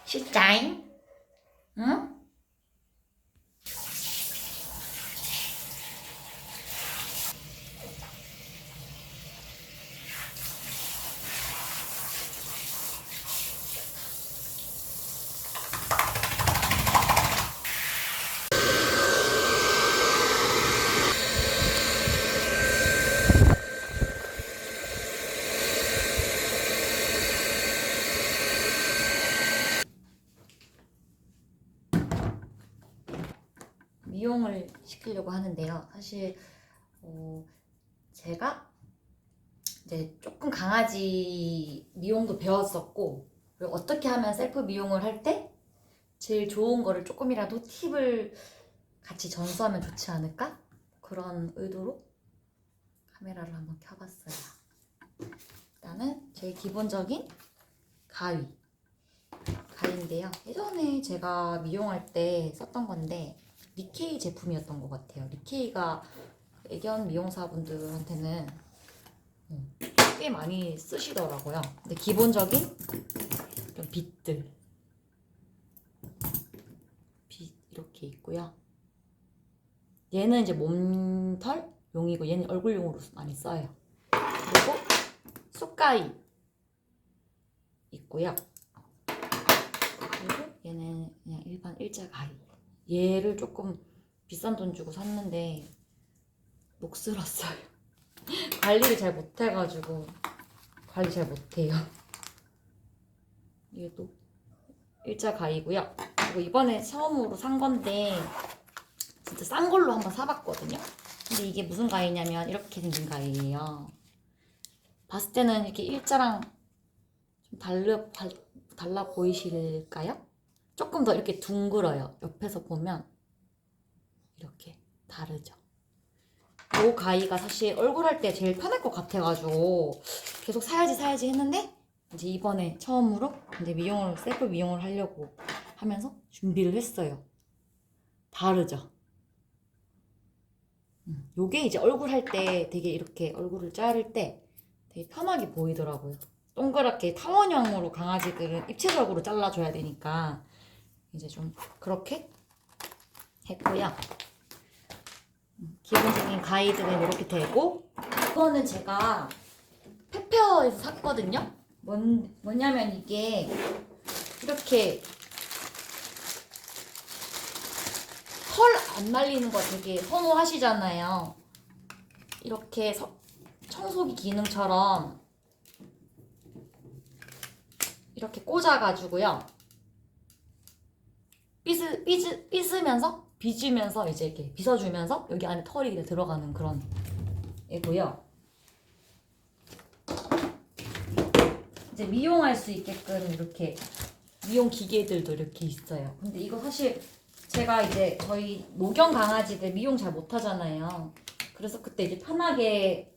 쉽자잉? 응? 미용을 시키려고 하는데요. 사실 제가 이제 조금 강아지 미용도 배웠었고, 그리고 어떻게 하면 셀프 미용을 할 때 제일 좋은 거를 조금이라도 팁을 같이 전수하면 좋지 않을까? 그런 의도로 카메라를 한번 켜봤어요. 일단은 제일 기본적인 가위인데요. 예전에 제가 미용할 때 썼던 건데 니케이 제품이었던 것 같아요. 니케이가 애견 미용사분들한테는 꽤 많이 쓰시더라고요. 근데 기본적인 좀 빗 이렇게 있고요. 얘는 이제 몸털용이고 얘는 얼굴용으로 많이 써요. 그리고 쑥가위 있고요. 그리고 얘는 그냥 일반 일자 가위. 얘를 조금 비싼 돈 주고 샀는데 녹슬었어요. 관리를 잘 못해가지고 관리 잘 못해요. 얘도 일자 가위고요. 그리고 이번에 처음으로 산 건데 진짜 싼 걸로 한번 사봤거든요. 근데 이게 무슨 가위냐면 이렇게 생긴 가위예요. 봤을 때는 이렇게 일자랑 좀 달라 보이실까요? 조금 더 이렇게 둥글어요. 옆에서 보면 이렇게 다르죠. 이 가위가 사실 얼굴 할 때 제일 편할 것 같아가지고 계속 사야지 했는데 이제 이번에 처음으로 근데 셀프 미용을 하려고 하면서 준비를 했어요. 다르죠? 요게 이제 얼굴 할 때 되게 이렇게 얼굴을 자를 때 되게 편하게 보이더라고요. 동그랗게 타원형으로 강아지들은 입체적으로 잘라줘야 되니까 이제 좀 그렇게 했고요. 기본적인 가이드는 이렇게 되고, 이거는 제가 페페어에서 샀거든요. 뭐냐면 이게 이렇게 털 안 날리는 거 되게 선호하시잖아요. 이렇게 청소기 기능처럼 이렇게 꽂아가지고요. 빗으면서 빗으면서 이제 이렇게 빗어주면서 여기 안에 털이 그냥 들어가는 그런 애고요. 이제 미용할 수 있게끔 이렇게 미용 기계들도 이렇게 있어요. 근데 이거 사실 제가 이제 저희 목욕 강아지들 미용 잘 못하잖아요. 그래서 그때 이제 편하게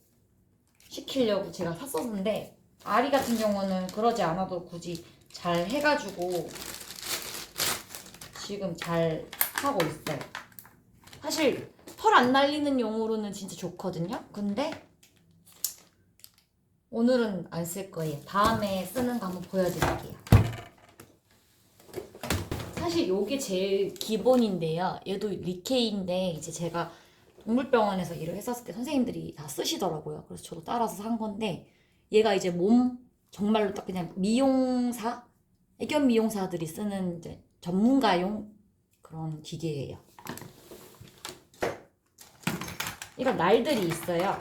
시키려고 제가 샀었는데 아리 같은 경우는 그러지 않아도 굳이 잘 해가지고 지금 잘 하고 있어요. 사실 털 안 날리는 용으로는 진짜 좋거든요. 근데 오늘은 안 쓸 거예요. 다음에 쓰는 거 한번 보여드릴게요. 사실 요게 제일 기본인데요. 얘도 니케이인데 이제 제가 동물병원에서 일을 했었을 때 선생님들이 다 쓰시더라고요. 그래서 저도 따라서 산 건데 얘가 이제 정말로 딱 그냥 애견 미용사들이 쓰는 이제 전문가용 그런 기계예요. 이런 날들이 있어요.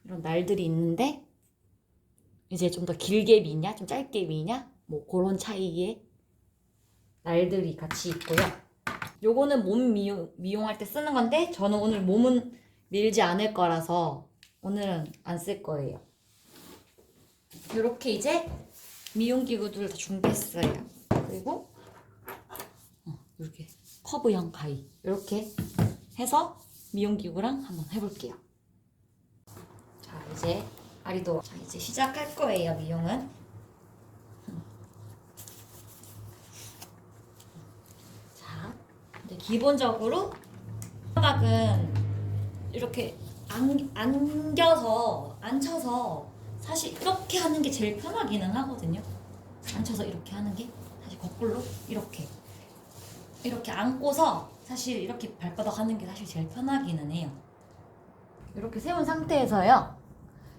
이런 날들이 있는데 이제 좀 더 길게 미냐 좀 짧게 미냐 뭐 그런 차이의 날들이 같이 있고요. 요거는 몸 미용할 때 쓰는 건데 저는 오늘 몸은 밀지 않을 거라서 오늘은 안 쓸 거예요. 이렇게 이제 미용기구들을 다 준비했어요. 그리고 이렇게 커브형 가위 이렇게 해서 미용기구랑 한번 해볼게요. 자 이제 아리도 이제 시작할 거예요. 미용은 기본적으로 바닥은 이렇게 앉혀서 사실 이렇게 하는 게 제일 편하기는 하거든요. 앉혀서 이렇게 하는 게 사실 거꾸로 이렇게 앉고서 사실 이렇게 발바닥 하는 게 사실 제일 편하기는 해요. 이렇게 세운 상태에서요.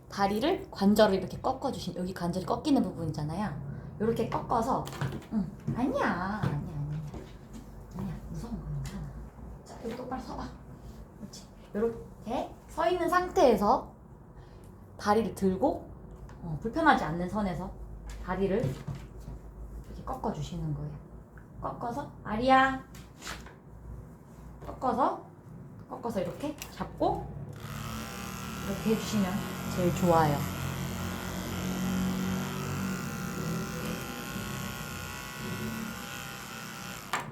다리를 관절을 이렇게 꺾어주신, 여기 관절이 꺾이는 부분 있잖아요. 이렇게 꺾어서 아니야 무서운 거 괜찮아. 자, 여기 똑바로 서봐. 그렇지. 이렇게 서 있는 상태에서 다리를 들고 불편하지 않는 선에서 다리를 이렇게 꺾어주시는 거예요. 꺾어서 아리야 꺾어서 이렇게 잡고 이렇게 해주시면 제일 좋아요.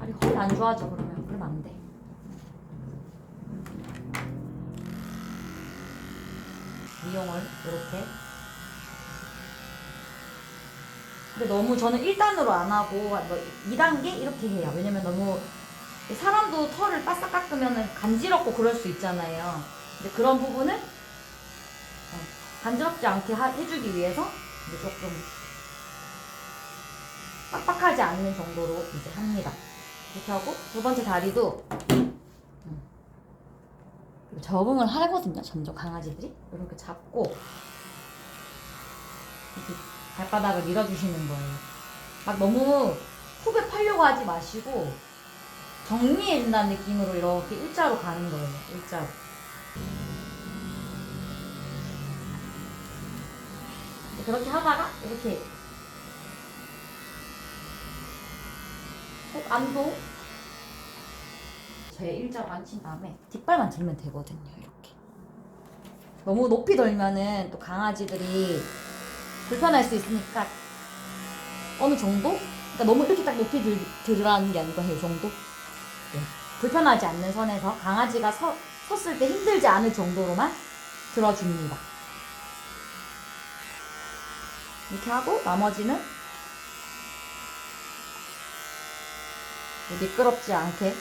아니 허리 안 좋아져. 그러면 안 돼. 미용을 이렇게. 근데 너무 저는 1단으로 안 하고 2단계 이렇게 해요. 왜냐면 너무 사람도 털을 바싹 깎으면 간지럽고 그럴 수 있잖아요. 근데 그런 부분을 간지럽지 않게 해주기 위해서 이제 조금 빡빡하지 않는 정도로 이제 합니다. 이렇게 하고 두 번째 다리도 적응을 하거든요. 점점 강아지들이 이렇게 잡고 이렇게 발바닥을 밀어주시는 거예요. 막 너무 훅에 팔려고 하지 마시고 정리해준다는 느낌으로 이렇게 일자로 가는 거예요. 일자로. 그렇게 하다가 이렇게 꼭 안도 제 일자로 앉힌 다음에 뒷발만 들면 되거든요. 이렇게 너무 높이 들면은 또 강아지들이 불편할 수 있으니까 어느 정도? 그러니까 너무 이렇게 딱 높이 들으라는 게 아니고 이 정도? 네. 불편하지 않는 선에서 강아지가 섰을 때 힘들지 않을 정도로만 들어줍니다. 이렇게 하고 나머지는 미끄럽지 않게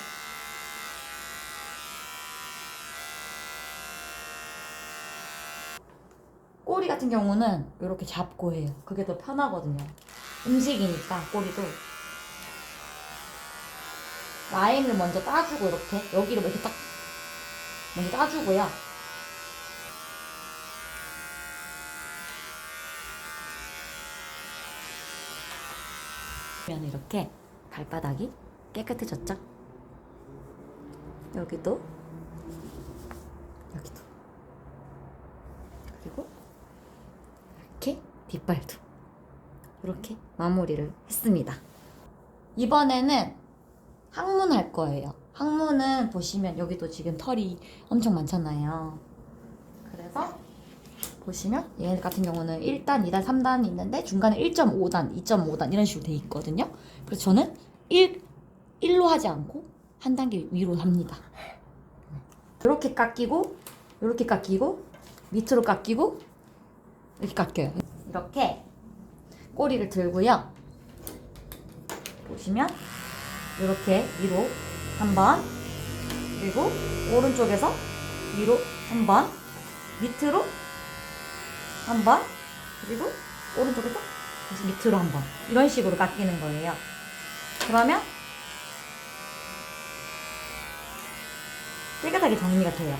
꼬리 같은 경우는 이렇게 잡고 해요. 그게 더 편하거든요. 움직이니까 꼬리도 라인을 먼저 따주고 이렇게 여기를 이렇게 딱 먼저 따주고요. 그러면 이렇게 발바닥이 깨끗해졌죠? 여기도 그리고 이렇게 뒷발도 이렇게 마무리를 했습니다. 이번에는 항문할 거예요. 항문은 보시면 여기도 지금 털이 엄청 많잖아요. 그래서 보시면 얘 같은 경우는 1단, 2단, 3단이 있는데 중간에 1.5단, 2.5단 이런 식으로 돼 있거든요. 그래서 저는 1로 하지 않고 한 단계 위로 합니다. 이렇게 깎이고 이렇게 깎이고 밑으로 깎이고 이렇게 깎여요. 이렇게 꼬리를 들고요. 보시면 이렇게 위로 한번, 그리고 오른쪽에서 위로 한번, 밑으로 한번, 그리고 오른쪽에서 다시 밑으로 한번, 이런 식으로 깎이는 거예요. 그러면 깨끗하게 정리가 돼요.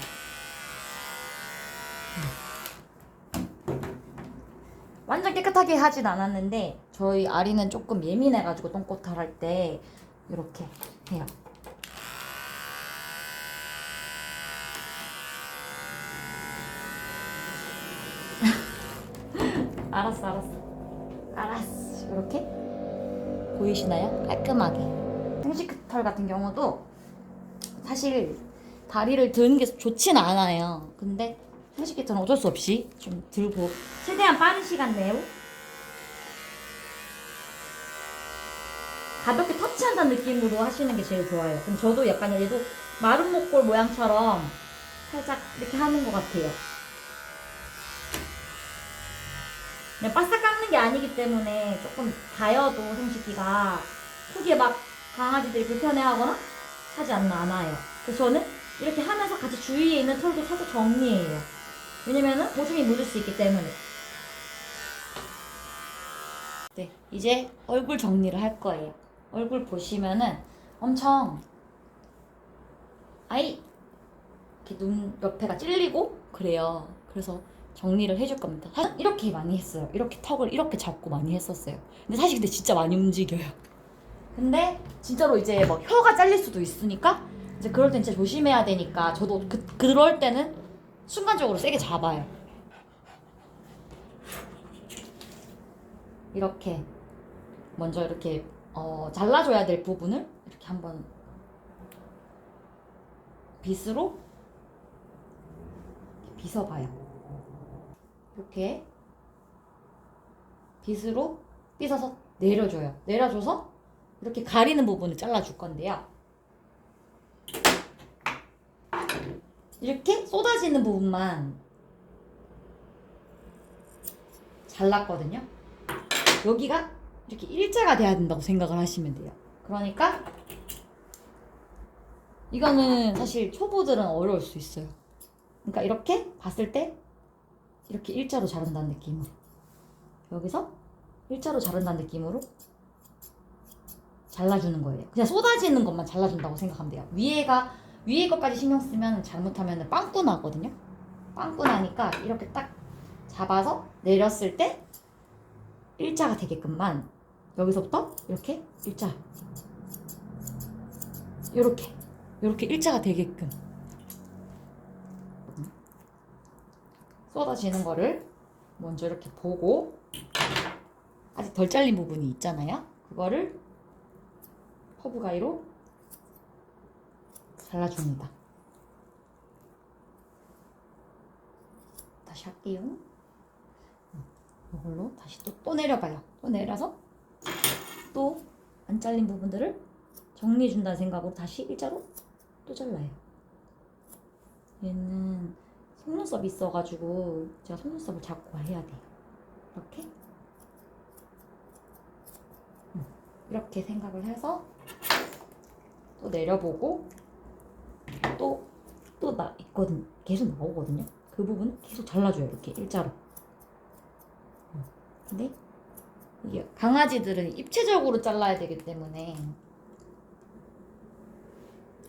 완전 깨끗하게 하진 않았는데 저희 아리는 조금 예민해가지고 똥꼬탈 할 때 이렇게 해요. 알았어. 이렇게 보이시나요? 깔끔하게. 생식털 같은 경우도 사실 다리를 드는 게 좋진 않아요. 근데 생식기털은 어쩔 수 없이 좀 들고 최대한 빠른 시간 내로 가볍게 터치한다는 느낌으로 하시는 게 제일 좋아요. 그럼 저도 약간 얘도 마른 목골 모양처럼 살짝 이렇게 하는 것 같아요. 그냥 바싹 깎는 게 아니기 때문에 조금 닿여도 생식기가 크게 막 강아지들이 불편해하거나 하지 않아요. 그래서 저는 이렇게 하면서 같이 주위에 있는 털도 살짝 정리해요. 왜냐면은 오줌이 묻을 수 있기 때문에. 네, 이제 얼굴 정리를 할 거예요. 얼굴 보시면은 엄청 이렇게 눈 옆에가 찔리고 그래요. 그래서 정리를 해줄 겁니다. 사실 이렇게 많이 했어요. 이렇게 턱을 이렇게 잡고 많이 했었어요. 근데 사실 진짜 많이 움직여요. 근데 진짜로 이제 뭐 혀가 잘릴 수도 있으니까 이제 그럴 땐 진짜 조심해야 되니까 저도 그럴 때는 순간적으로 세게 잡아요. 이렇게 먼저 이렇게 잘라줘야 될 부분을 이렇게 한번 빗으로 빗어봐요. 이렇게 빗으로 빗어서 내려줘요. 내려줘서 이렇게 가리는 부분을 잘라줄 건데요. 이렇게 쏟아지는 부분만 잘랐거든요. 여기가 이렇게 일자가 돼야 된다고 생각을 하시면 돼요. 그러니까 이거는 사실 초보들은 어려울 수 있어요. 그러니까 이렇게 봤을 때 이렇게 일자로 자른다는 느낌으로, 여기서 일자로 자른다는 느낌으로 잘라주는 거예요. 그냥 쏟아지는 것만 잘라준다고 생각하면 돼요. 위에 것까지 신경 쓰면 잘못하면 빵꾸 나거든요. 빵꾸 나니까 이렇게 딱 잡아서 내렸을 때 일자가 되게끔만, 여기서부터 이렇게 일자, 요렇게 일자가 되게끔 쏟아지는 거를 먼저 이렇게 보고, 아직 덜 잘린 부분이 있잖아요. 그거를 커브 가위로 잘라줍니다. 다시 할게요. 이걸로 다시 또 내려봐요. 또 내려서 또 안 잘린 부분들을 정리해준다는 생각으로 다시 일자로 또 잘라요. 얘는 속눈썹이 있어가지고 제가 속눈썹을 잡고 해야 돼요. 이렇게 생각을 해서 또 내려보고 또 있거든. 계속 나오거든요. 그 부분 계속 잘라줘요. 이렇게 일자로. 근데 이게 강아지들은 입체적으로 잘라야 되기 때문에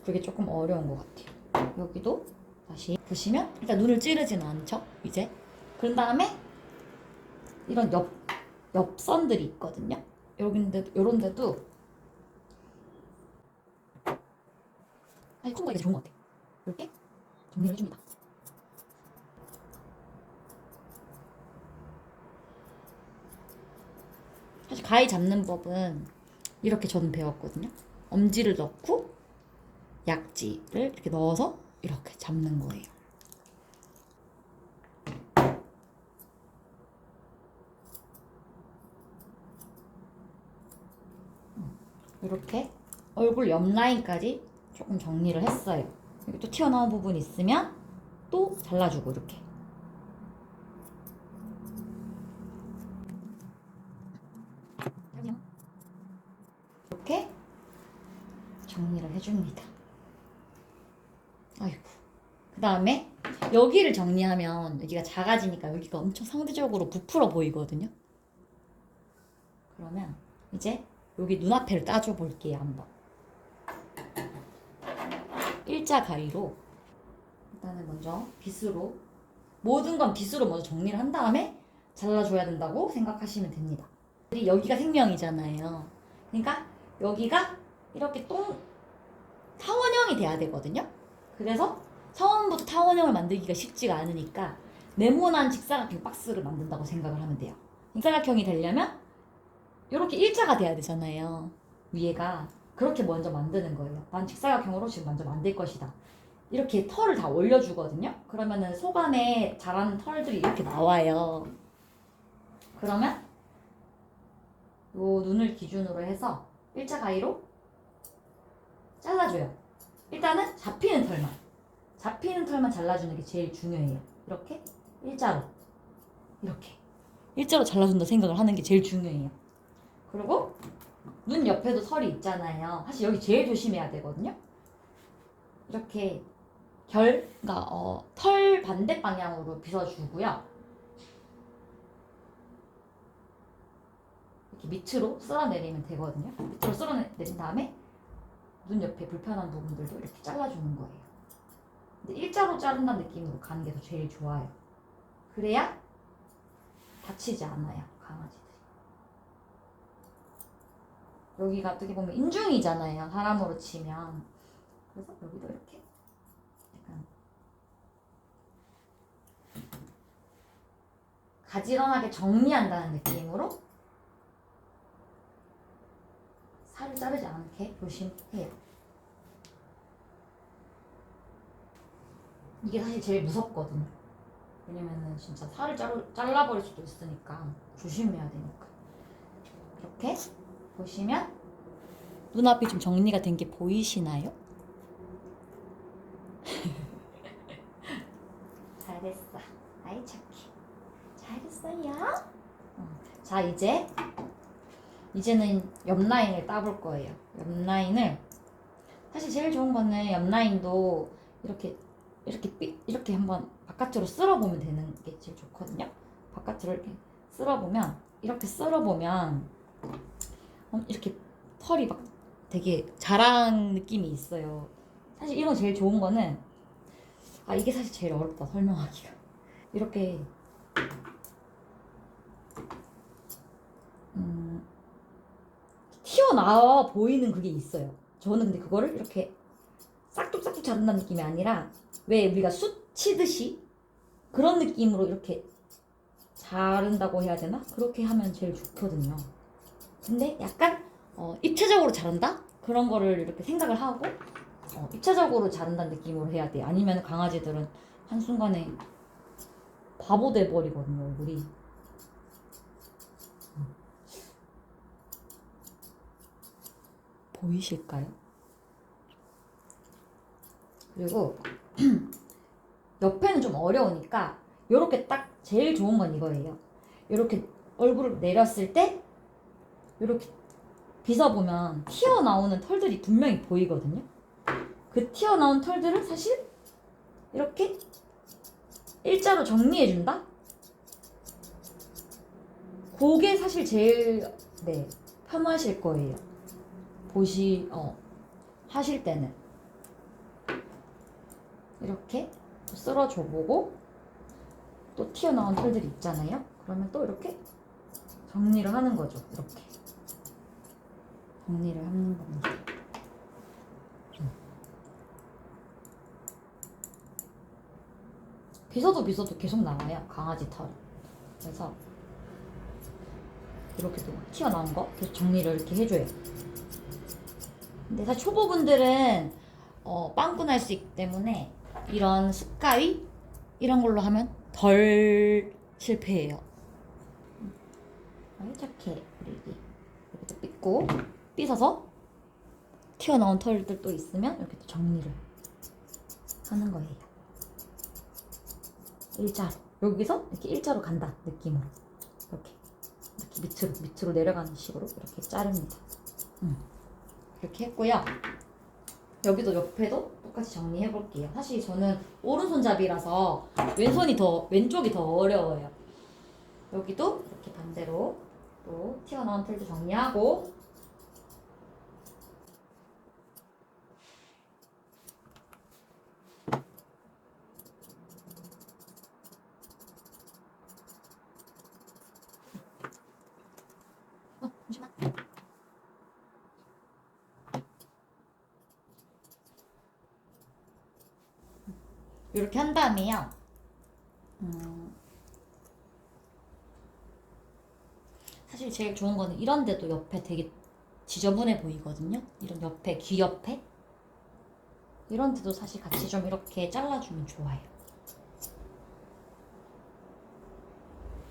그게 조금 어려운 것 같아요. 여기도 다시 보시면 일단 눈을 찌르지는 않죠. 이제 그런 다음에 이런 옆선들이 있거든요. 요런 데도 콤보가 좋은 것 같아요. 이렇게 정리를 해줍니다. 사실 가위 잡는 법은 이렇게 저는 배웠거든요. 엄지를 넣고 약지를 이렇게 넣어서 이렇게 잡는 거예요. 이렇게 얼굴 옆 라인까지 조금 정리를 했어요. 여기 또 튀어나온 부분 있으면 또 잘라주고 이렇게. 이렇게 정리를 해줍니다. 아이고. 그 다음에 여기를 정리하면 여기가 작아지니까 여기가 엄청 상대적으로 부풀어 보이거든요. 그러면 이제 여기 눈앞에를 따줘 볼게요. 한번 일자 가위로 일단은 먼저 빗으로, 모든 건 빗으로 먼저 정리를 한 다음에 잘라줘야 된다고 생각하시면 됩니다. 여기가 생명이잖아요. 그러니까 여기가 이렇게 타원형이 돼야 되거든요. 그래서 처음부터 타원형을 만들기가 쉽지가 않으니까 네모난 직사각형 박스를 만든다고 생각을 하면 돼요. 직사각형이 되려면 이렇게 일자가 돼야 되잖아요. 위에가. 그렇게 먼저 만드는 거예요. 난 직사각형으로 지금 먼저 만들 것이다. 이렇게 털을 다 올려주거든요. 그러면은 속 안에 자라는 털들이 이렇게 나와요. 그러면 요 눈을 기준으로 해서 일자 가위로 잘라줘요. 일단은 잡히는 털만 잘라주는 게 제일 중요해요. 이렇게 일자로, 이렇게 일자로 잘라준다 생각을 하는 게 제일 중요해요. 그리고 눈 옆에도 털이 있잖아요. 사실 여기 제일 조심해야 되거든요. 이렇게 그러니까 털 반대 방향으로 빗어주고요. 이렇게 밑으로 쓸어내리면 되거든요. 밑으로 쓸어내린 다음에 눈 옆에 불편한 부분들도 이렇게 잘라주는 거예요. 근데 일자로 자른다는 느낌으로 가는 게 더 제일 좋아요. 그래야 다치지 않아요, 강아지들이. 여기가 어떻게 보면 인중이잖아요, 사람으로 치면. 그래서 여기도 이렇게 약간 가지런하게 정리한다는 느낌으로 살을 자르지 않게 조심해요. 이게 사실 제일 무섭거든요. 왜냐면은 진짜 살을 잘라버릴 수도 있으니까 조심해야 되니까. 이렇게 보시면 눈앞이 좀 정리가 된 게 보이시나요? 잘했어. 아이 착해. 잘했어요. 자, 이제는 옆 라인을 따볼 거예요. 옆 라인을 사실 제일 좋은 거는 옆 라인도 이렇게 한번 바깥으로 쓸어보면 되는 게 제일 좋거든요. 바깥으로 이렇게 쓸어보면 이렇게 털이 막 되게 자랑 느낌이 있어요. 사실 이런 제일 좋은 거는 이게 사실 제일 어렵다 설명하기가. 이렇게 튀어나와 보이는 그게 있어요. 저는 근데 그거를 이렇게 싹둑싹둑 자른다는 느낌이 아니라 왜 우리가 숯 치듯이 그런 느낌으로 이렇게 자른다고 해야 되나? 그렇게 하면 제일 좋거든요. 근데 약간 입체적으로 자른다? 그런 거를 이렇게 생각을 하고 입체적으로 자른다는 느낌으로 해야 돼. 아니면 강아지들은 한순간에 바보 돼버리거든요, 얼굴이. 보이실까요? 그리고 옆에는 좀 어려우니까 요렇게 딱 제일 좋은 건 이거예요. 요렇게 얼굴을 내렸을 때 요렇게 빗어보면 튀어나오는 털들이 분명히 보이거든요. 그 튀어나온 털들을 사실 이렇게 일자로 정리해준다? 그게 사실 제일 편하실 거예요. 하실 때는 이렇게 쓸어줘보고 또 튀어나온 털들이 있잖아요. 그러면 또 이렇게 정리를 하는 거죠. 이렇게 정리를 하는 겁니다. 빗어도 계속 나와요, 강아지 털. 그래서 이렇게 또 튀어나온 거 계속 정리를 이렇게 해줘요. 근데 사실 초보분들은 빵꾸 날 수 있기 때문에 이런 습가위 이런 걸로 하면 덜 실패해요. 착해 우리 애기. 이렇게 빗고 빗어서 튀어나온 털들 또 있으면 이렇게 또 정리를 하는 거예요. 일자로 여기서 이렇게 일자로 간다 느낌으로 이렇게 밑으로 내려가는 식으로 이렇게 자릅니다. 이렇게 했고요. 여기도 옆에도 똑같이 정리해 볼게요. 사실 저는 오른손잡이라서 왼쪽이 더 어려워요. 여기도 이렇게 반대로 또 튀어나온 털도 정리하고 잠시만. 이렇게 한 다음에요. 사실 제일 좋은 거는 이런 데도 옆에 되게 지저분해 보이거든요. 이런 옆에, 귀 옆에 이런 데도 사실 같이 좀 이렇게 잘라주면 좋아요.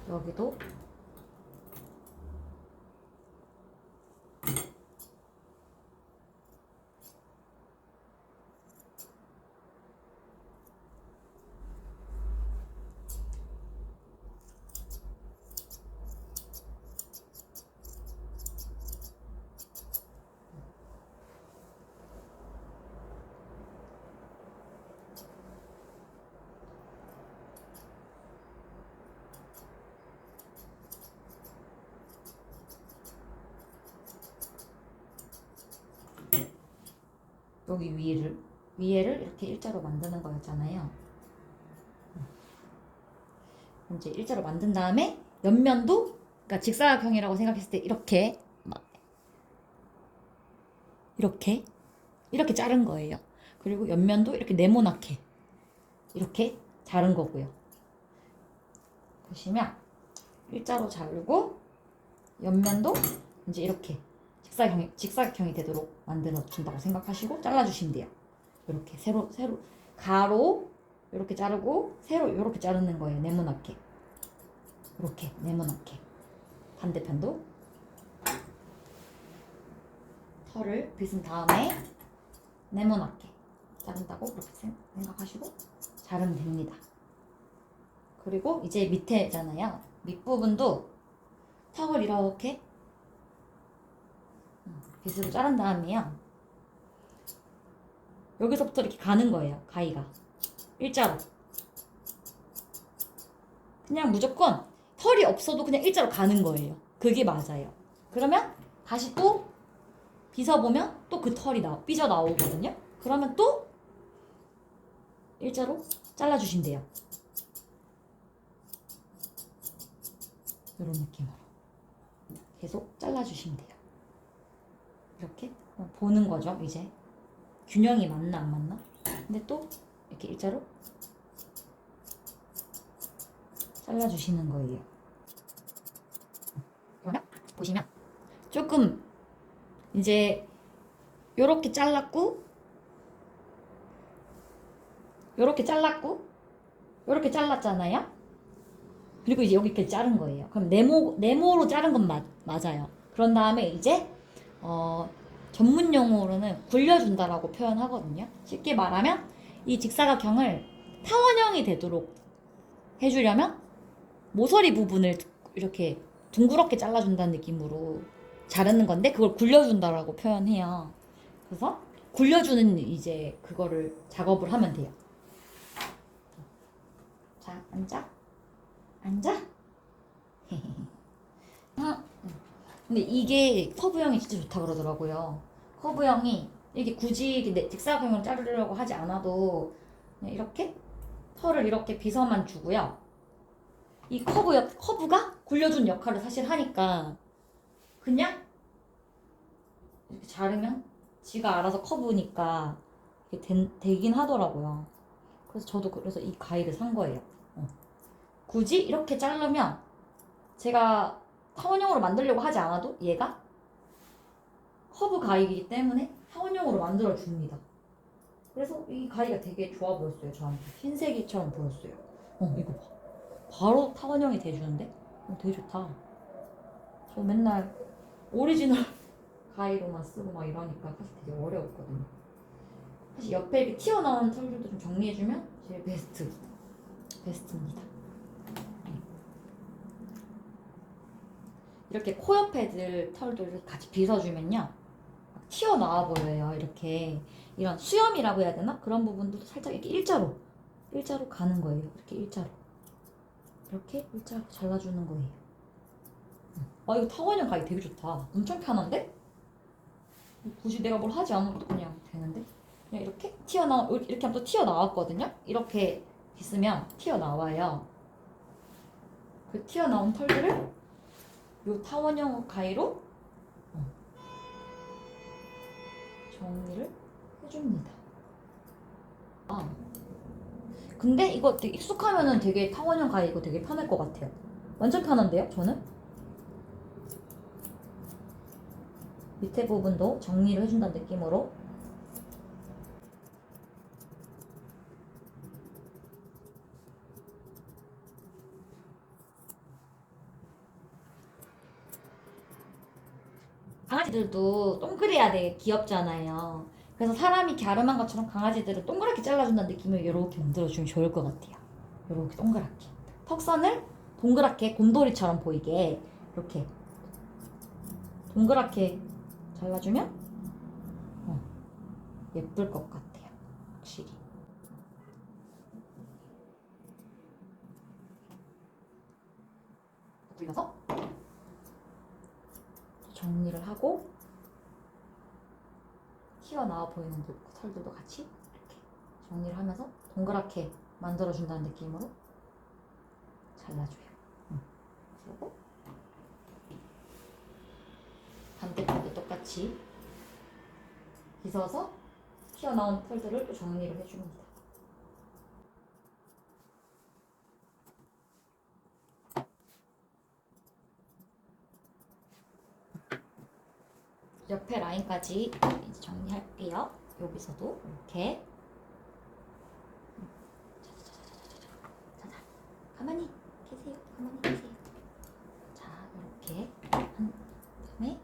여기도 여기 위에를 이렇게 일자로 만드는 거였잖아요. 이제 일자로 만든 다음에 옆면도, 그러니까 직사각형이라고 생각했을 때 이렇게 막 이렇게 자른 거예요. 그리고 옆면도 이렇게 네모나게 이렇게 자른 거고요. 보시면 일자로 자르고 옆면도 이제 이렇게 직사각형이 되도록 만들어 준다고 생각하시고 잘라주시면 돼요. 이렇게 세로 가로 이렇게 자르고 세로 이렇게 자르는 거예요. 네모나게 이렇게 네모나게. 반대편도 털을 빗은 다음에 네모나게 자른다고 그렇게 생각하시고 자르면 됩니다. 그리고 이제 밑에잖아요. 밑부분도 턱을 이렇게 빗으로 자른 다음에요. 여기서부터 이렇게 가는 거예요. 가위가 일자로. 그냥 무조건 털이 없어도 그냥 일자로 가는 거예요. 그게 맞아요. 그러면 다시 또 빗어보면 또 그 털이 삐져나오거든요. 그러면 또 일자로 잘라주신대요. 이런 느낌으로 계속 잘라주시면 돼요. 이렇게 보는 거죠. 이제 균형이 맞나 안 맞나. 근데 또 이렇게 일자로 잘라주시는 거예요. 그러면 보시면 조금 이제 요렇게 잘랐고 요렇게 잘랐잖아요. 그리고 이제 여기까지 자른 거예요. 그럼 네모로 자른 건 맞아요. 그런 다음에 이제 전문 용어로는 굴려준다라고 표현하거든요. 쉽게 말하면 이 직사각형을 타원형이 되도록 해주려면 모서리 부분을 이렇게 둥그렇게 잘라준다는 느낌으로 자르는 건데 그걸 굴려준다라고 표현해요. 그래서 굴려주는 이제 그거를 작업을 하면 돼요. 자, 앉아. 근데 이게 커브형이 진짜 좋다 그러더라고요. 커브형이 이게 굳이 직사각형으로 자르려고 하지 않아도 그냥 이렇게 털을 이렇게 빗어만 주고요. 이 커브가 굴려준 역할을 사실 하니까 그냥 이렇게 자르면 지가 알아서 커브니까 이게 되긴 하더라고요. 그래서 저도 그래서 이 가위를 산 거예요. 굳이 이렇게 자르면 제가 타원형으로 만들려고 하지 않아도 얘가 커브 가위이기 때문에 타원형으로 만들어 줍니다. 그래서 이 가위가 되게 좋아 보였어요. 저한테 흰색이처럼 보였어요. 이거 봐. 바로 타원형이 돼주는데 되게 좋다. 저 맨날 오리지널 가위로만 쓰고 막 이러니까 사실 되게 어려웠거든요. 사실 옆에 이렇게 튀어나온 털들도 좀 정리해주면 제일 베스트입니다. 이렇게 코 옆에 털들을 같이 빗어주면요 튀어나와 보여요. 이렇게 이런 수염이라고 해야 되나? 그런 부분도 살짝 이렇게 일자로 가는 거예요. 이렇게 일자로 잘라주는 거예요. 이거 타원형 가위 되게 좋다. 엄청 편한데? 굳이 내가 뭘 하지 않아도 그냥 되는데? 그냥 이렇게 이렇게 하면 또 튀어나왔거든요? 이렇게 빗으면 튀어나와요. 그 튀어나온 털들을 이 타원형 가위로 정리를 해줍니다. 근데 이거 되게 익숙하면은 되게 타원형 가위 이거 되게 편할 것 같아요. 완전 편한데요, 저는? 밑에 부분도 정리를 해준다는 느낌으로 강아지들도 동그래야 되게 귀엽잖아요. 그래서 사람이 갸름한 것처럼 강아지들은 동그랗게 잘라준다는 느낌을 이렇게 만들어주면 좋을 것 같아요. 이렇게 동그랗게 턱선을 동그랗게 곰돌이처럼 보이게 이렇게 동그랗게 잘라주면 예쁠 것 같아요. 확실히. 굴려서 정리를 하고 튀어나와 보이는 털들도 같이 이렇게 정리를 하면서 동그랗게 만들어준다는 느낌으로 잘라줘요. 그리고 반대편도 똑같이 빗어서 튀어나온 털들을 또 정리를 해줍니다. 옆에 라인까지 이제 정리할게요. 여기서도 이렇게 자자 가만히 계세요. 가만히 계세요. 자 이렇게 한 다음에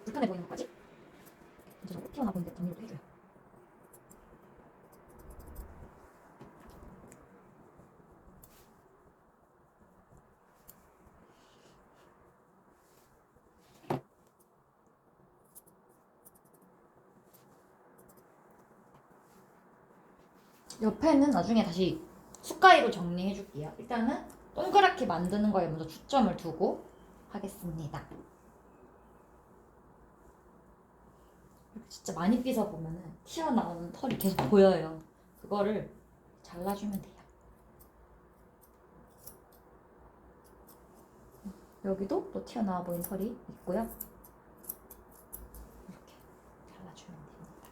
불편해 보이는 것까지 전체적으로 튀어나와 보이는 데 정리를 해줘요. 옆에는 나중에 다시 숟가위로 정리해 줄게요. 일단은 동그랗게 만드는 거에 먼저 초점을 두고 하겠습니다. 진짜 많이 빗어 보면은 튀어나오는 털이 계속 보여요. 그거를 잘라주면 돼요. 여기도 또 튀어나와 보이는 털이 있고요. 이렇게 잘라주면 됩니다.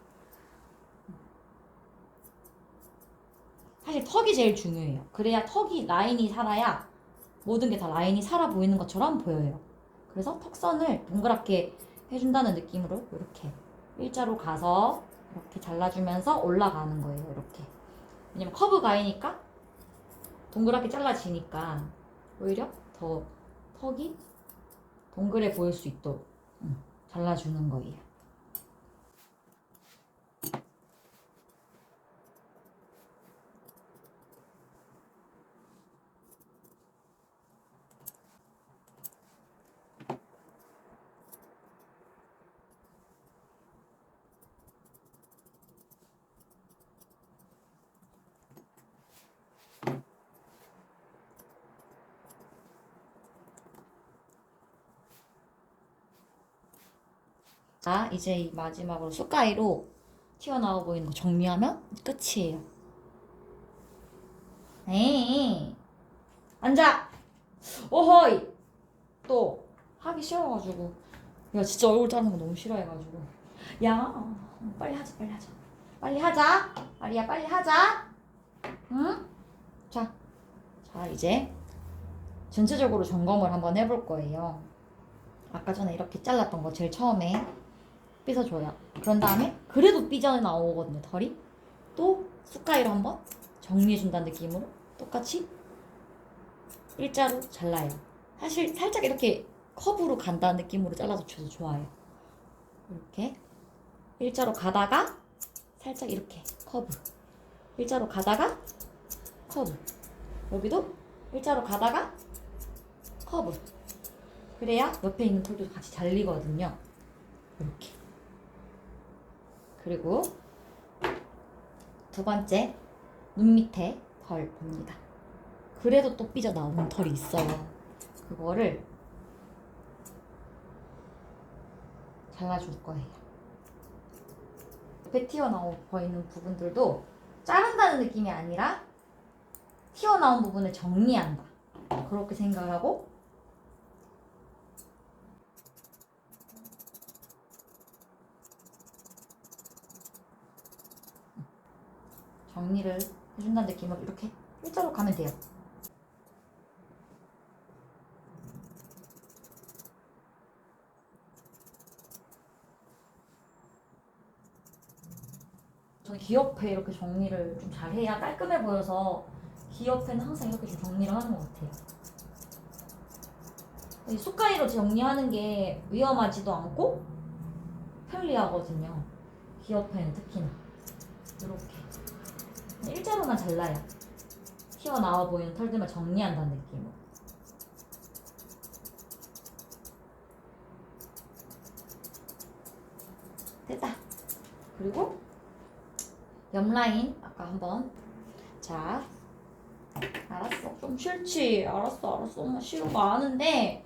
사실 턱이 제일 중요해요. 그래야 턱이 라인이 살아야 모든 게 다 라인이 살아 보이는 것처럼 보여요. 그래서 턱선을 동그랗게 해준다는 느낌으로 이렇게 일자로 가서 이렇게 잘라주면서 올라가는 거예요. 이렇게. 왜냐면 커브 가이니까 동그랗게 잘라지니까 오히려 더 턱이 동그래 보일 수 있도록 잘라주는 거예요. 자, 이제 이 마지막으로 숟가위로 튀어나와 보이는 거 정리하면 끝이에요. 에이, 앉아! 오호이! 또 하기 싫어가지고. 야, 진짜 얼굴 자르는 거 너무 싫어해가지고. 야, 빨리 하자, 빨리 하자. 빨리 하자! 아리야, 빨리 하자! 응? 자, 이제 전체적으로 점검을 한번 해볼 거예요. 아까 전에 이렇게 잘랐던 거 제일 처음에 빗어줘요. 그런 다음에 그래도 삐져나오거든요, 털이. 또 숟가위로 한번 정리해준다는 느낌으로 똑같이 일자로 잘라요. 사실 살짝 이렇게 커브로 간다는 느낌으로 잘라줘도 좋아요. 이렇게 일자로 가다가 살짝 이렇게 커브, 일자로 가다가 커브, 여기도 일자로 가다가 커브. 그래야 옆에 있는 털도 같이 잘리거든요. 이렇게. 그리고 두 번째, 눈 밑에 털 봅니다. 그래도 또 삐져나오는 털이 있어요. 그거를 잘라줄 거예요. 옆에 튀어나오 보이는 부분들도 자른다는 느낌이 아니라 튀어나온 부분을 정리한다. 그렇게 생각하고 정리를 해준다는 느낌으로 이렇게 일자로 가면 돼요. 저는 귀 옆에 이렇게 정리를 좀 잘해야 깔끔해 보여서 귀 옆에는 항상 이렇게 좀 정리를 하는 것 같아요. 이 숟가위로 정리하는 게 위험하지도 않고 편리하거든요. 귀 옆에는 특히나 이렇게 일자로만 잘라요. 튀어나와 보이는 털들만 정리한다는 느낌으로. 됐다. 그리고 옆 라인 아까 한번. 자, 알았어. 좀 싫지. 알았어. 엄마 싫은 거 아는데.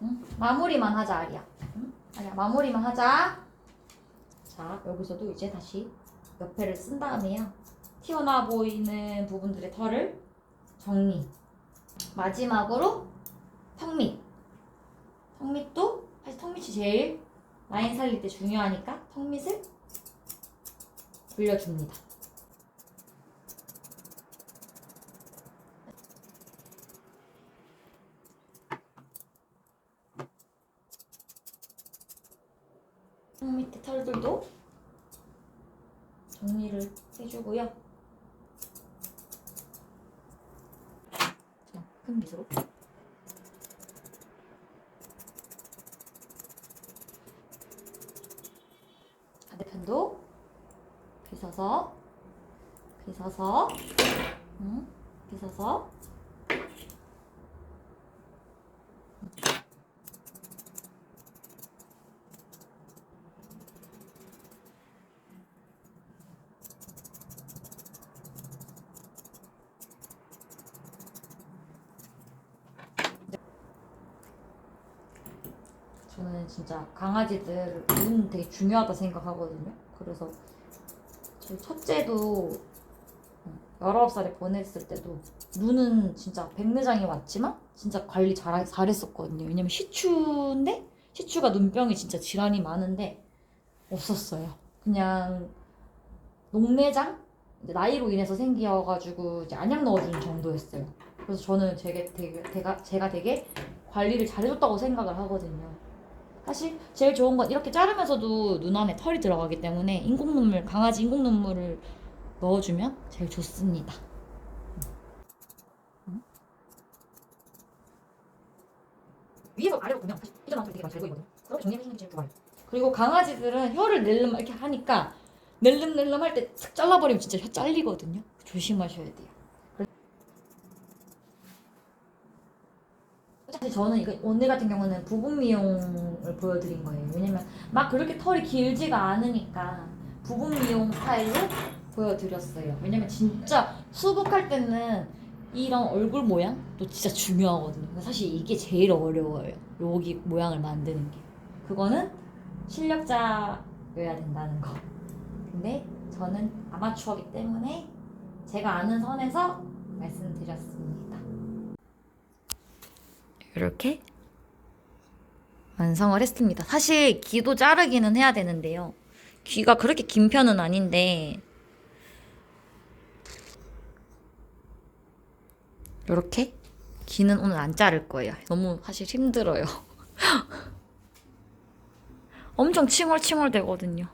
응? 마무리만 하자, 아리야. 응? 아리야, 마무리만 하자. 자, 여기서도 이제 다시 옆에를 쓴 다음에요. 튀어나와 보이는 부분들의 털을 정리. 마지막으로 턱밑. 턱밑도 사실 턱밑이 제일 라인 살릴 때 중요하니까 턱밑을 불려줍니다. 턱 밑에 털들도 정리를 해주고요. 자, 큰 빗으로. 반대편도 빗어서, 빗어서. 저는 진짜 강아지들 눈 되게 중요하다 생각하거든요. 그래서 저희 첫째도 19살에 보냈을 때도 눈은 진짜 백내장이 왔지만 진짜 관리 잘했었거든요. 왜냐면 시추인데 시추가 눈병이 진짜 질환이 많은데 없었어요. 그냥 녹내장? 나이로 인해서 생겨가지고 이제 안약 넣어주는 정도였어요. 그래서 저는 제가 되게 관리를 잘해줬다고 생각을 하거든요. 사실 제일 좋은 건 이렇게 자르면서도 눈 안에 털이 들어가기 때문에 강아지 인공 눈물을 넣어주면 제일 좋습니다. 위에서 아래로 보면 사실 피자만큼 되게 많이 잘 보이거든요. 그렇게 정리해주는 게 제일 좋아요. 그리고 강아지들은 혀를 낼름 이렇게 하니까 낼름낼름 할 때 탁 잘라버리면 진짜 혀 잘리거든요. 조심하셔야 돼요. 사실 저는 이거 오늘 같은 경우는 부분 미용을 보여드린 거예요. 왜냐면 막 그렇게 털이 길지가 않으니까 부분 미용 스타일로 보여드렸어요. 왜냐면 진짜 수북할 때는 이런 얼굴 모양도 진짜 중요하거든요. 사실 이게 제일 어려워요. 여기 모양을 만드는 게. 그거는 실력자여야 된다는 거. 근데 저는 아마추어기 때문에 제가 아는 선에서 말씀드렸습니다. 이렇게 완성을 했습니다. 사실 귀도 자르기는 해야 되는데요. 귀가 그렇게 긴 편은 아닌데 이렇게 귀는 오늘 안 자를 거예요. 너무 사실 힘들어요. 엄청 칭얼칭얼 되거든요.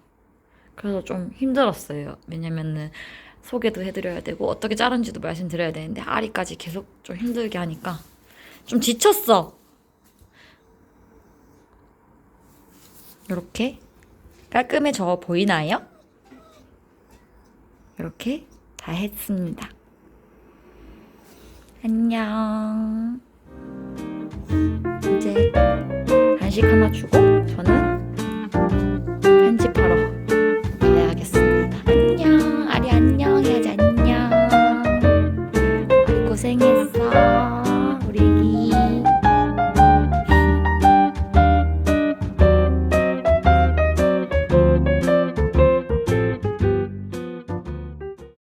그래서 좀 힘들었어요. 왜냐면은 소개도 해드려야 되고 어떻게 자른지도 말씀드려야 되는데 아리까지 계속 좀 힘들게 하니까 좀 지쳤어. 이렇게 깔끔해져 보이나요? 이렇게 다 했습니다. 안녕. 이제 간식 하나 주고 저는 편집하러 가야겠습니다. 안녕. 아리 안녕 해야지. 안녕. 아리 고생했어.